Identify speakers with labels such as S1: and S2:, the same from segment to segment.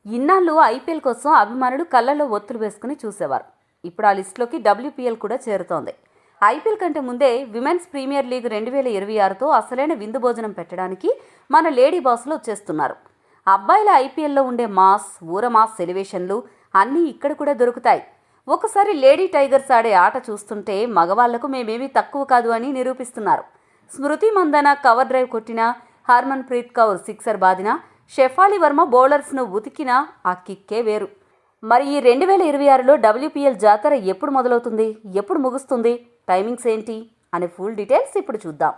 S1: ఇన్నాళ్ళు ఐపీఎల్ కోసం అభిమానులు కళ్ళల్లో ఒత్తులు వేసుకుని చూసేవారు. ఇప్పుడు ఆ లిస్టులోకి డబ్ల్యూపీఎల్ కూడా చేరుతోంది. ఐపీఎల్ కంటే ముందే విమెన్స్ ప్రీమియర్ లీగ్ 2026తో అసలైన విందు భోజనం పెట్టడానికి మన లేడీ బాస్లు వచ్చేస్తున్నారు. అబ్బాయిల ఐపీఎల్లో ఉండే మాస్, ఊర మాస్ ఎలివేషన్లు అన్నీ ఇక్కడ కూడా దొరుకుతాయి. ఒకసారి లేడీ టైగర్స్ ఆడే ఆట చూస్తుంటే మగవాళ్లకు మేమేమీ తక్కువ కాదు అని నిరూపిస్తున్నారు. స్మృతి మందన కవర్ డ్రైవ్ కొట్టినా, హర్మన్ ప్రీత్ కౌర్ సిక్సర్ బాదినా, షెఫాలి వర్మ బౌలర్స్ను ఉతికినా ఆ కిక్కే వేరు. మరి ఈ 2026లో డబ్ల్యూపీఎల్ జాతర ఎప్పుడు మొదలవుతుంది, ఎప్పుడు ముగుస్తుంది, టైమింగ్స్ ఏంటి అనే ఫుల్ డీటెయిల్స్ ఇప్పుడు చూద్దాం.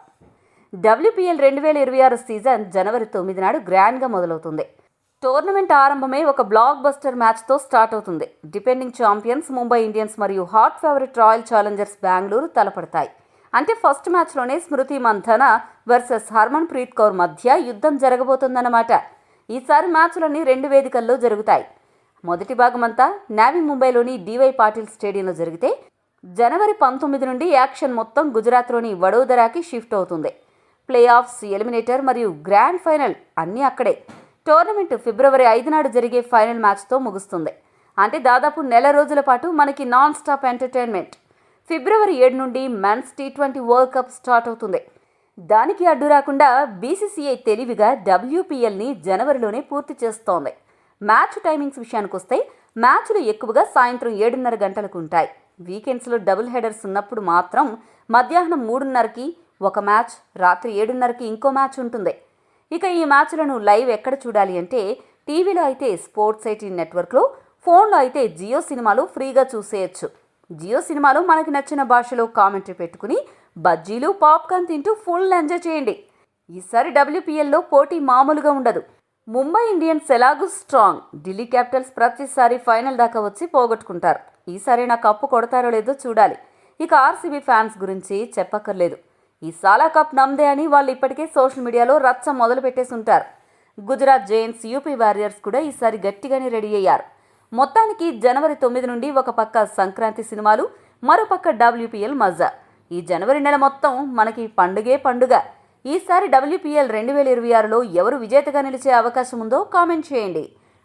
S1: డబ్ల్యూపీఎల్ 2026 సీజన్ జనవరి 9 నాడు గ్రాండ్గా మొదలవుతుంది. టోర్నమెంట్ ఆరంభమే ఒక బ్లాక్ బస్టర్ మ్యాచ్తో స్టార్ట్ అవుతుంది. డిపెండింగ్ ఛాంపియన్స్ ముంబై ఇండియన్స్ మరియు hot favourite royal challengers Bengaluru తలపడతాయి. అంటే ఫస్ట్ మ్యాచ్లోనే స్మృతి మంథన వర్సెస్ హర్మన్ ప్రీత్ కౌర్ మధ్య యుద్ధం జరగబోతుందన్నమాట. ఈసారి మ్యాచ్లన్నీ 2 వేదికల్లో జరుగుతాయి. మొదటి భాగమంతా నావీ ముంబైలోని డివై పాటిల్ స్టేడియంలో జరిగితే, జనవరి 19 నుండి యాక్షన్ మొత్తం గుజరాత్లోని వడోదరాకి షిఫ్ట్ అవుతుంది. ప్లే ఆఫ్స్, ఎలిమినేటర్ మరియు గ్రాండ్ ఫైనల్ అన్నీ అక్కడే. టోర్నమెంట్ ఫిబ్రవరి 5 నాడు జరిగే ఫైనల్ మ్యాచ్తో ముగుస్తుంది. అంటే దాదాపు నెల రోజుల పాటు మనకి నాన్ స్టాప్ ఎంటర్టైన్మెంట్. ఫిబ్రవరి 7 నుండి men's T20 world cup start అవుతుంది. దానికి అడ్డు రాకుండా బీసీసీఐ తెలివిగా డబ్ల్యూపీఎల్ని జనవరిలోనే పూర్తి చేస్తోంది. మ్యాచ్ టైమింగ్స్ విషయానికి వస్తే మ్యాచ్లు ఎక్కువగా సాయంత్రం 7:30 గంటలకు ఉంటాయి. వీకెండ్స్లో డబుల్ హెడర్స్ ఉన్నప్పుడు మాత్రం మధ్యాహ్నం 3:30కి ఒక మ్యాచ్, రాత్రి 7:30కి ఇంకో మ్యాచ్ ఉంటుంది. ఇక ఈ మ్యాచ్లను లైవ్ ఎక్కడ చూడాలి అంటే, టీవీలో అయితే స్పోర్ట్స్ 18 నెట్వర్క్లో, ఫోన్లో అయితే జియో సినిమాలో ఫ్రీగా చూసేయచ్చు. జియో సినిమాలో మనకి నచ్చిన భాషలో కామెంటరీ పెట్టుకుని బజ్జీలు, పాప్కార్న్ తింటూ ఫుల్ ఎంజాయ్ చేయండి. ఈసారి డబ్ల్యూపీఎల్లో పోటీ మామూలుగా ఉండదు. ముంబై ఇండియన్స్ ఎలాగూ స్ట్రాంగ్, ఢిల్లీ క్యాపిటల్స్ ప్రతిసారి ఫైనల్ దాకా వచ్చి పోగొట్టుకుంటారు. ఈసారి నా కప్పు కొడతారో లేదో చూడాలి. ఇక ఆర్సీబీ ఫ్యాన్స్ గురించి చెప్పక్కర్లేదు. ఈ సాలా కప్ నమ్దే అని వాళ్ళు ఇప్పటికే సోషల్ మీడియాలో రచ్చ మొదలు పెట్టేసి ఉంటారు. గుజరాత్ జైంట్స్, యూపీ వారియర్స్ కూడా ఈసారి గట్టిగానే రెడీ అయ్యారు. మొత్తానికి జనవరి 9 నుండి ఒక పక్క సంక్రాంతి సినిమాలు, మరోపక్క డబ్ల్యూపీఎల్ మజా. ఈ జనవరి నెల మొత్తం మనకి పండుగే పండుగ. ఈసారి డబ్ల్యూపీఎల్ 2026లో ఎవరు విజేతగా నిలిచే అవకాశం ఉందో కామెంట్ చేయండి.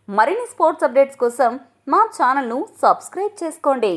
S1: మరిన్ని స్పోర్ట్స్ అప్డేట్స్ కోసం మా ఛానల్ను సబ్స్క్రైబ్ చేసుకోండి.